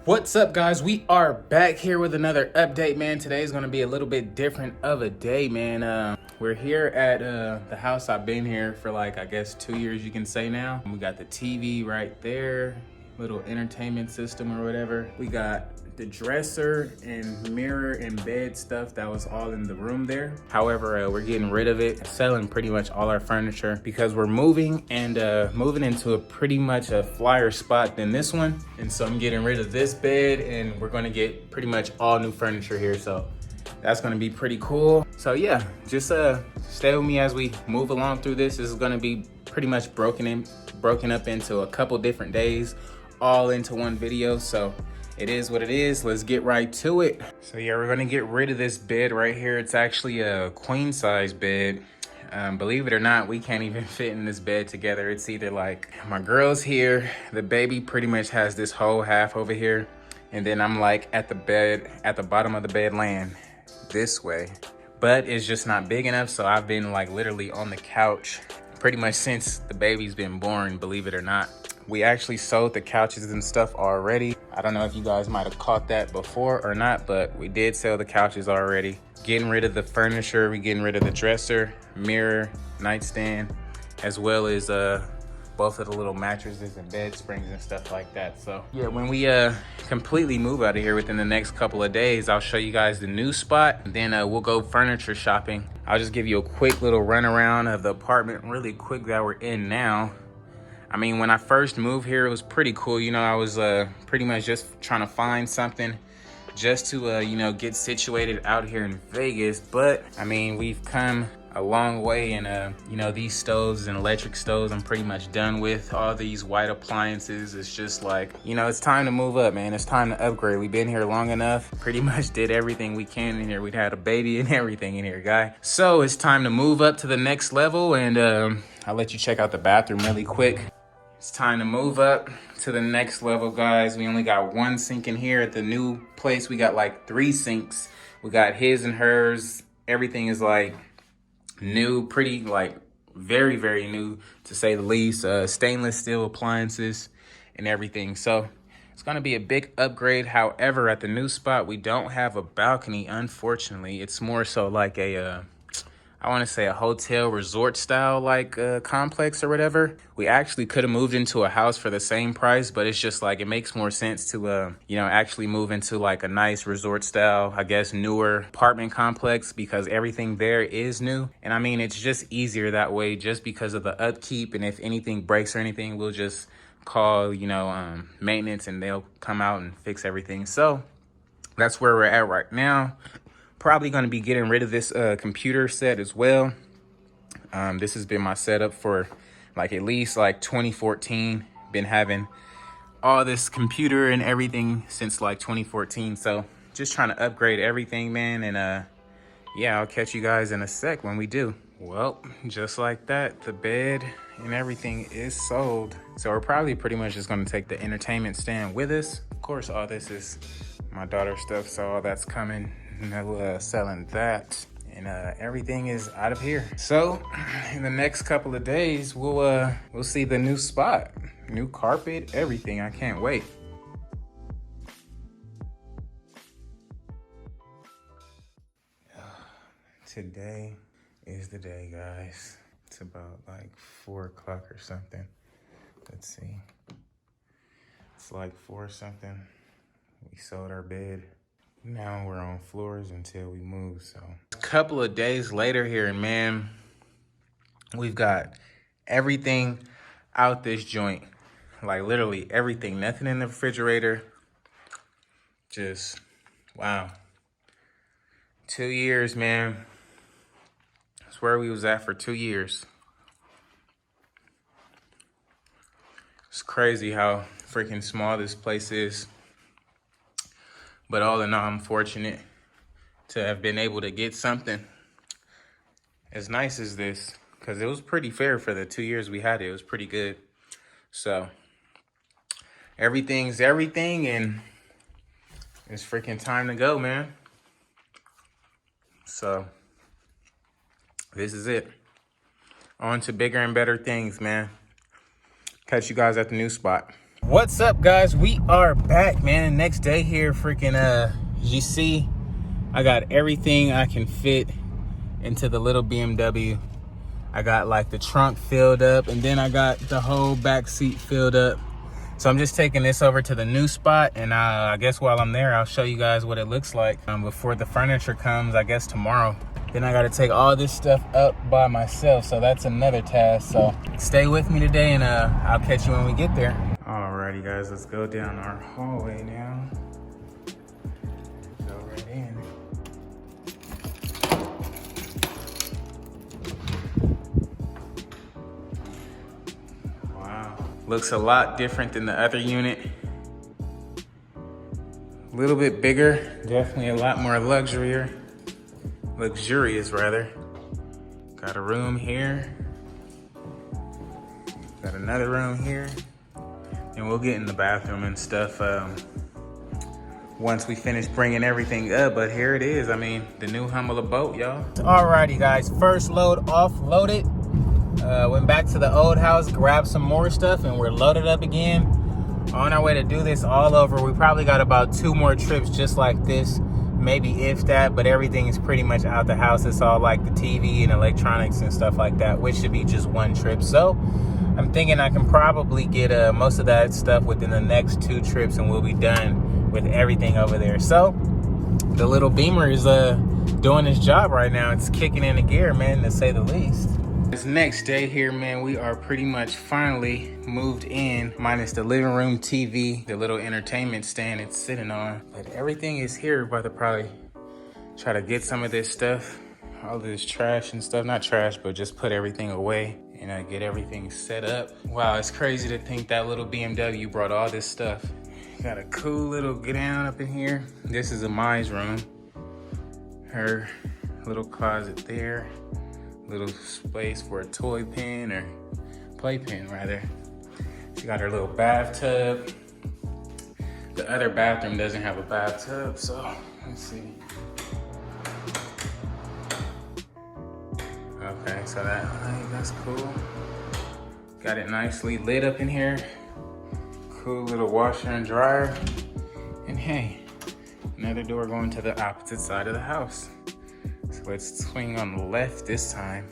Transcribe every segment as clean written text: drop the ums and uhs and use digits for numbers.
What's up, guys? We are back here with another update, man. Today is going to be a little bit different of a day, man. We're here at the house. I've been here for like, I guess 2 years, you can say now. We got the TV right there, little entertainment system or whatever. We got the dresser and mirror and bed stuff that was all in the room there. However, we're getting rid of it, selling pretty much all our furniture because we're moving and moving into a pretty much a flyer spot than this one. And so I'm getting rid of this bed and we're gonna get pretty much all new furniture here. So that's gonna be pretty cool. So yeah, just stay with me as we move along through this. This is gonna be pretty much broken up into a couple different days, all into one video. So it is what it is. Let's get right to it. So yeah, we're gonna get rid of this bed right here. It's actually a queen size bed. Believe it or not, we can't even fit in this bed together. It's either like my girl's here, the baby pretty much has this whole half over here, and then I'm like at the bed, at the bottom of the bed laying this way. But it's just not big enough, so I've been like literally on the couch pretty much since the baby's been born, believe it or not. We actually sold the couches and stuff already. I don't know if you guys might have caught that before or not, but we did sell the couches already. Getting rid of the furniture, we getting rid of the dresser, mirror, nightstand, as well as both of the little mattresses and bed springs and stuff like that. So yeah, when we completely move out of here within the next couple of days, I'll show you guys the new spot. Then we'll go furniture shopping. I'll just give you a quick little run around of the apartment really quick that we're in now. I mean, when I first moved here, it was pretty cool. You know, I was pretty much just trying to find something just to, you know, get situated out here in Vegas. But I mean, we've come a long way, and you know, these stoves and electric stoves I'm pretty much done with. All these white appliances, it's just like, you know, it's time to move up, man. It's time to upgrade. We've been here long enough, pretty much did everything we can in here. We'd had a baby and everything in here, guy. So it's time to move up to the next level, and I'll let you check out the bathroom really quick. It's time to move up to the next level, guys. We only got one sink in here. At the new place, we got like 3 sinks. We got his and hers. Everything is like new, pretty like very, very new to say the least. Stainless steel appliances and everything. So it's gonna be a big upgrade. However, at the new spot, we don't have a balcony, unfortunately. It's more so like a, I want to say a hotel resort style like complex or whatever. We actually could have moved into a house for the same price, but it's just like it makes more sense to you know, actually move into like a nice resort style, I guess, newer apartment complex, because everything there is new. And I mean, it's just easier that way just because of the upkeep. And if anything breaks or anything, we'll just call, you know, maintenance, and they'll come out and fix everything. So that's where we're at right now. Probably going to be getting rid of this computer set as well. This has been my setup for like at least like 2014. Been having all this computer and everything since like 2014. So just trying to upgrade everything, man. And yeah, I'll catch you guys in a sec when we do. Well, just like that, the bed and everything is sold. So we're probably pretty much just going to take the entertainment stand with us. Of course, all this is my daughter's stuff, so all that's coming. No selling that, and everything is out of here. So in the next couple of days, we'll see the new spot, new carpet, everything. I can't wait. Today is the day, guys. It's about like 4 o'clock or something. Let's see. It's like 4 something. We sold our bed. Now we're on floors until we move. So a couple of days later here, man, we've got everything out this joint. Like literally everything, nothing in the refrigerator. Just, wow. 2 years, man. That's where we was at for 2 years. It's crazy how freaking small this place is. But all in all, I'm fortunate to have been able to get something as nice as this, because it was pretty fair for the 2 years we had it. It was pretty good. So everything's everything, and it's freaking time to go, man. So this is it. On to bigger and better things, man. Catch you guys at the new spot. What's up, guys? We are back, man. Next day here. Freaking you see, I got everything I can fit into the little BMW. I got like the trunk filled up, and then I got the whole back seat filled up. So I'm just taking this over to the new spot, and I guess while I'm there, I'll show you guys what it looks like before the furniture comes, I guess tomorrow. Then I got to take all this stuff up by myself, so that's another task. So stay with me today, and I'll catch you when we get there. Alrighty, guys, let's go down our hallway now. Go right in. Wow, looks a lot different than the other unit. A little bit bigger, definitely a lot more luxurious rather. Got a room here. Got another room here. And we'll get in the bathroom and stuff once we finish bringing everything up. But here it is. I mean, the new humble abode, y'all. Alrighty, guys. First load offloaded. Went back to the old house, grabbed some more stuff, and we're loaded up again. On our way to do this all over. We probably got about 2 more trips just like this. Maybe if that, but everything is pretty much out the house. It's all like the TV and electronics and stuff like that, which should be just 1 trip. So I'm thinking I can probably get most of that stuff within the next 2 trips, and we'll be done with everything over there. So the little Beamer is doing its job right now. It's kicking into gear, man, to say the least. This next day here, man, we are pretty much finally moved in, minus the living room TV, the little entertainment stand it's sitting on. But everything is here. About to probably try to get some of this stuff, all of this trash and stuff. Not trash, but just put everything away and get everything set up. Wow, it's crazy to think that little BMW brought all this stuff. Got a cool little get down up in here. This is Amai's room. Her little closet there. Little space for a toy pen or playpen rather. She got her little bathtub. The other bathroom doesn't have a bathtub, so let's see. Okay, so that's cool. Got it nicely lit up in here. Cool little washer and dryer. And hey, another door going to the opposite side of the house. So let's swing on the left this time.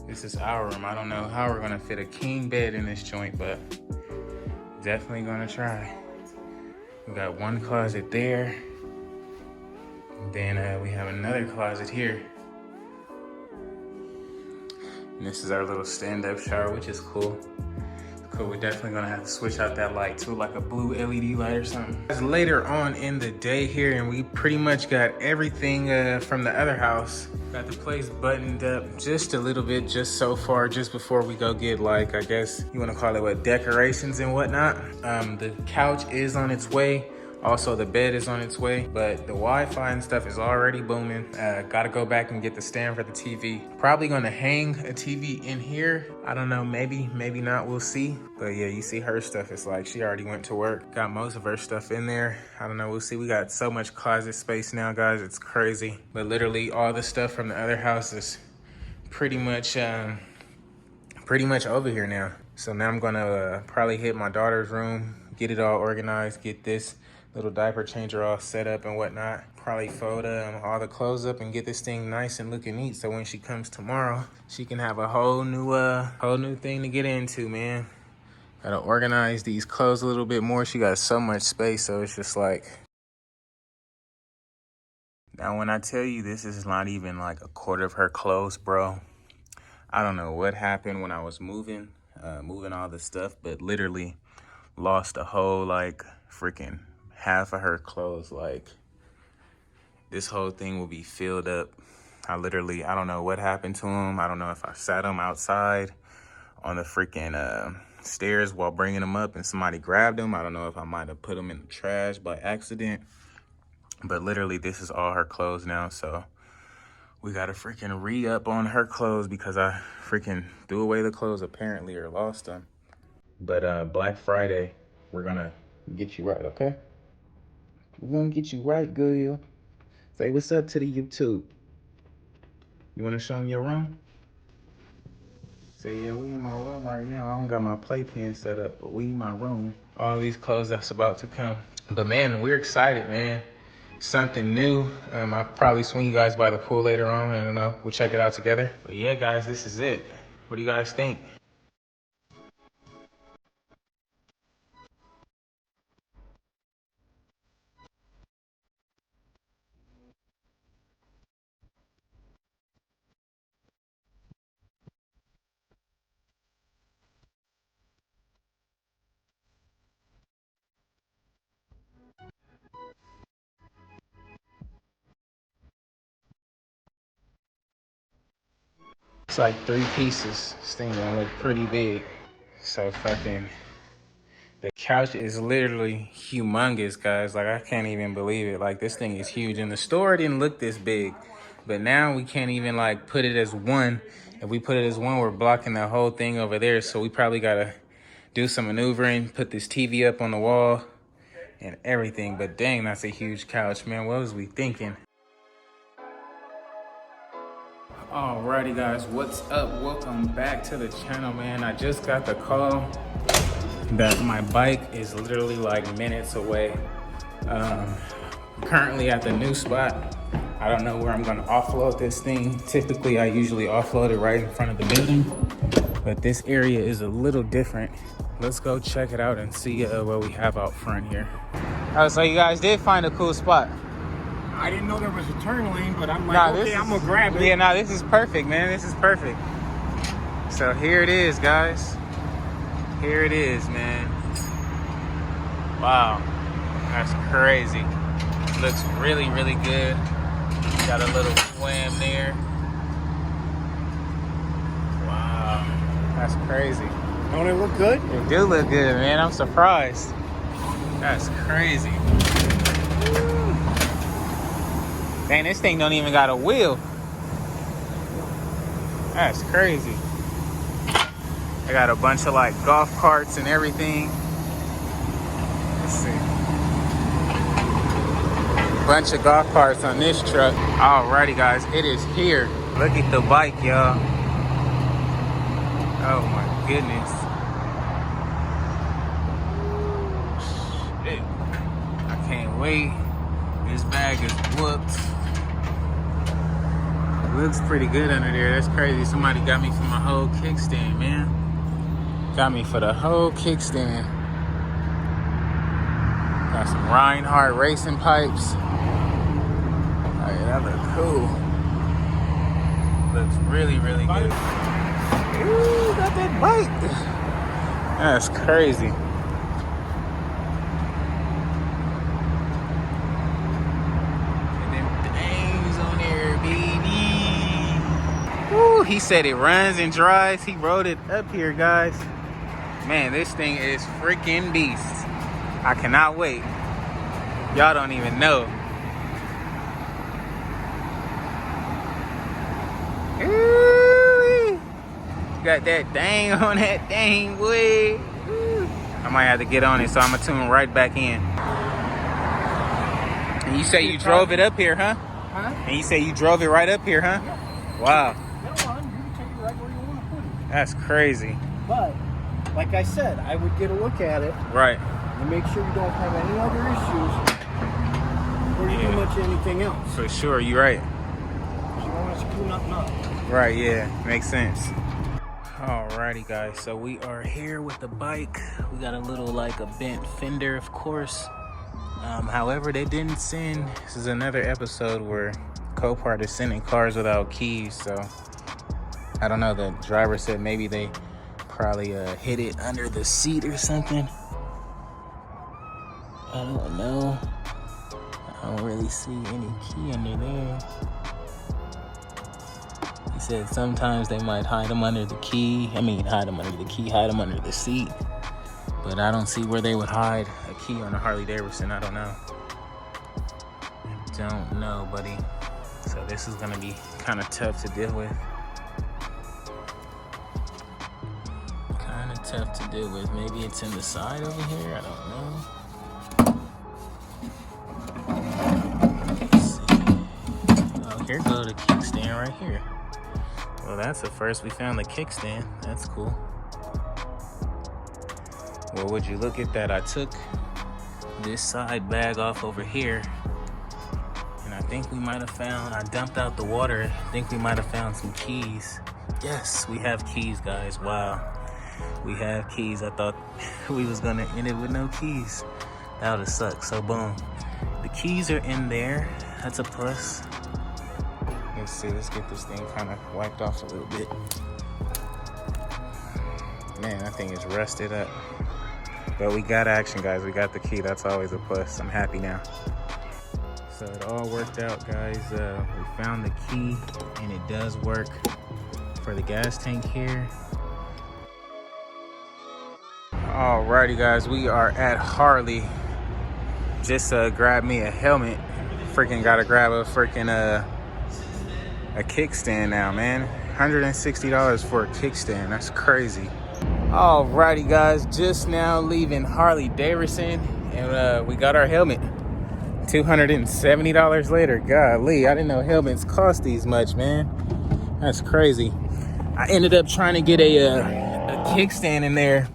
This is our room. I don't know how we're gonna fit a king bed in this joint, but definitely gonna try. We got 1 closet there. And then we have another closet here. And this is our little stand-up shower, which is cool. Cool, we're definitely gonna have to switch out that light to like a blue LED light or something. It's later on in the day here, and we pretty much got everything from the other house. Got the place buttoned up just a little bit, just so far, just before we go get like, I guess you wanna call it what, decorations and whatnot. The couch is on its way. Also, the bed is on its way, but the Wi-Fi and stuff is already booming. Gotta go back and get the stand for the TV. Probably gonna hang a TV in here. I don't know, maybe not, we'll see. But yeah, you see her stuff, it's like she already went to work. Got most of her stuff in there. I don't know, we'll see. We got so much closet space now, guys, it's crazy. But literally all the stuff from the other house is pretty much over here now. So now I'm gonna probably hit my daughter's room, get it all organized, get this little diaper changer all set up and whatnot. Probably fold all the clothes up and get this thing nice and looking neat, so when she comes tomorrow, she can have a whole new thing to get into, man. Gotta organize these clothes a little bit more. She got so much space, so it's just like. Now when I tell you this is not even like a quarter of her clothes, bro. I don't know what happened when I was moving all the stuff, but literally lost a whole like freaking half of her clothes. Like this whole thing will be filled up. I don't know what happened to them. I don't know if I sat them outside on the freaking stairs while bringing them up and somebody grabbed them. I don't know if I might have put them in the trash by accident, but literally this is all her clothes now. So we gotta freaking re-up on her clothes because I freaking threw away the clothes apparently, or lost them. But Black Friday, we're gonna get you right, okay? We're gonna get you right, girl. Say what's up to the YouTube. You wanna show them your room? Say, yeah, we in my room right now. I don't got my playpen set up, but we in my room. all these clothes that's about to come. But man, we're excited, man. Something new. I'll probably swing you guys by the pool later on. I don't know. We'll check it out together. But yeah, guys, this is it. What do you guys think? It's like 3 pieces. This thing gonna look pretty big. So fucking, the couch is literally humongous, guys. Like, I can't even believe it. Like, this thing is huge. In the store, it didn't look this big. But now we can't even like put it as one. If we put it as one, we're blocking the whole thing over there. So we probably gotta do some maneuvering, put this TV up on the wall and everything. But dang, that's a huge couch, man. What was we thinking? Alrighty, guys, what's up? Welcome back to the channel, man. I just got the call that my bike is literally like minutes away. Currently at the new spot. I don't know where I'm gonna offload this thing. Typically, I usually offload it right in front of the building, but this area is a little different. Let's go check it out and see what we have out front here. Oh, so you guys did find a cool spot. I didn't know there was a turn lane, but I'm like, okay, I'm gonna grab it. Yeah, nah, this is perfect, man. This is perfect. So here it is, guys. Here it is, man. Wow, that's crazy. Looks really, really good. Got a little swim there. Wow, that's crazy. Don't it look good? It do look good, man. I'm surprised. That's crazy. Dang, this thing don't even got a wheel. That's crazy. I got a bunch of like golf carts and everything. Let's see. Bunch of golf carts on this truck. Alrighty, guys, it is here. Look at the bike, y'all. Oh my goodness. Shit. I can't wait. This bag is whooped. It looks pretty good under there. That's crazy. Somebody got me for my whole kickstand, man. Got me for the whole kickstand. Got some Reinhardt racing pipes. Oh yeah, that looks cool. Looks really, really good. Ooh, got that bike. That's crazy. Ooh, he said it runs and dries. He rode it up here, guys. Man, this thing is freaking beast. I cannot wait. Y'all don't even know. Ooh, got that dang on that dang, boy. Ooh. I might have to get on it, so I'm gonna tune right back in. And you say you drove it up here, huh? Huh? And you say you drove it right up here, huh? Yeah. Wow. That's crazy. But, like I said, I would get a look at it. Right. And make sure you don't have any other issues. Or you do much anything else. For sure, you're right. You don't want to screw nothing up. Right, yeah. Makes sense. Alrighty, guys. So we are here with the bike. We got a little, like, a bent fender, of course. However, they didn't send... This is another episode where Copart is sending cars without keys, so... I don't know, the driver said maybe they probably hid it under the seat or something. I don't know. I don't really see any key under there. He said sometimes they might hide them under the key. I mean, hide them under the key, hide them under the seat. But I don't see where they would hide a key on a Harley Davidson. I don't know. I don't know, buddy. So this is gonna be kind of tough to deal with. Tough to deal with. Maybe it's in the side over here. I don't know. Let's see. Oh, here go the kickstand right here. Well, that's the first we found the kickstand. That's cool. Well, would you look at that? I took this side bag off over here, and I think we might have found, I dumped out the water. I think we might have found some keys. Yes, we have keys, guys. Wow, we have keys. I thought we was gonna end it with no keys. That would've sucked. So boom, the keys are in there. That's a plus. Let's see, let's get this thing kind of wiped off a little bit. Man, that thing is rusted up. But we got action, guys. We got the key. That's always a plus. I'm happy now. So it all worked out, guys. We found the key, and it does work for the gas tank here. Alrighty, guys. We are at Harley. Just grabbed me a helmet. Freaking gotta grab a freaking a kickstand now, man. $160 for a kickstand. That's crazy. Alrighty, guys, just now leaving Harley Davidson, and we got our helmet. $270 later. Golly, I didn't know helmets cost these much, man. That's crazy. I ended up trying to get a kickstand in there.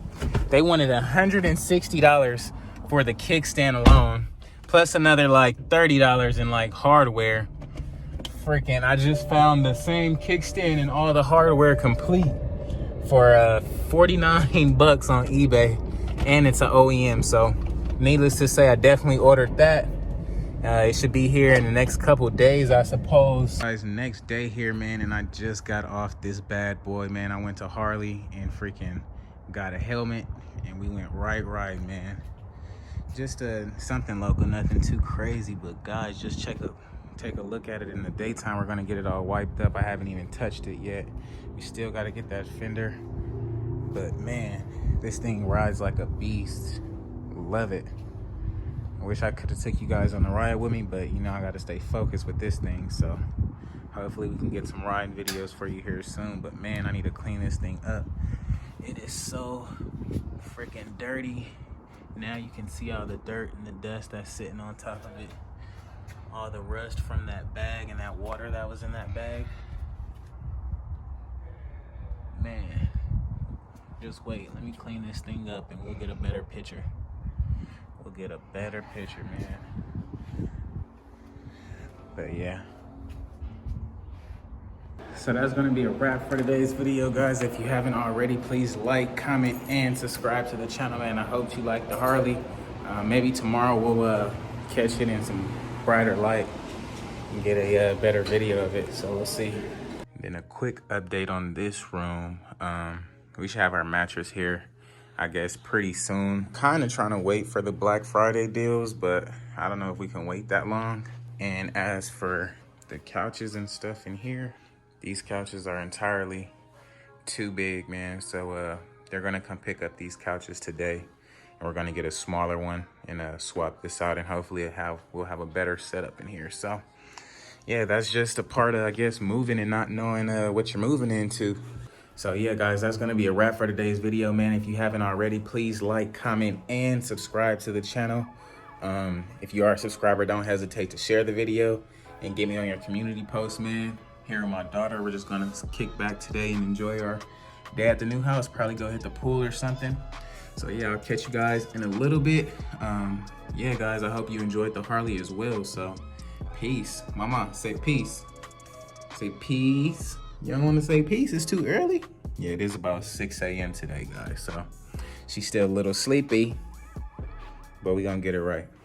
They wanted $160 for the kickstand alone, plus another like $30 in like hardware. Freaking, I just found the same kickstand and all the hardware complete for 49 bucks on eBay, and it's an OEM. So needless to say, I definitely ordered that. It should be here in the next couple days, I suppose. Guys, next day here, man, and I just got off this bad boy, man. I went to Harley and freaking got a helmet, and we went right, man. Just something local, nothing too crazy, but guys, just take a look at it in the daytime. We're gonna get it all wiped up. I haven't even touched it yet. We still gotta get that fender, but man, this thing rides like a beast. Love it. I wish I could have took you guys on the ride with me, but you know, I gotta stay focused with this thing. So hopefully we can get some riding videos for you here soon. But man, I need to clean this thing up. It is so freaking dirty. Now you can see all the dirt and the dust that's sitting on top of it. All the rust from that bag and that water that was in that bag. Man, just wait. Let me clean this thing up and we'll get a better picture. We'll get a better picture, man. But yeah. So that's gonna be a wrap for today's video, guys. If you haven't already, please like, comment, and subscribe to the channel, man. I hope you like the Harley. Maybe tomorrow we'll catch it in some brighter light and get a better video of it. So we'll see. Then a quick update on this room. We should have our mattress here, I guess, pretty soon. Kind of trying to wait for the Black Friday deals, but I don't know if we can wait that long. And as for the couches and stuff in here, these couches are entirely too big, man. So they're gonna come pick up these couches today, and we're gonna get a smaller one and swap this out, and hopefully we'll have a better setup in here. So yeah, that's just a part of, I guess, moving and not knowing what you're moving into. So yeah, guys, that's gonna be a wrap for today's video, man. If you haven't already, please like, comment, and subscribe to the channel. If you are a subscriber, don't hesitate to share the video and get me on your community post, man. Here with my daughter, we're just gonna kick back today and enjoy our day at the new house. Probably go hit the pool or something. So yeah, I'll catch you guys in a little bit. Yeah, guys, I hope you enjoyed the Harley as well. So peace. Mama, say peace. Say peace. You don't want to say peace? It's too early? Yeah, it is about 6 a.m. today, guys. So she's still a little sleepy, but we're gonna get it right.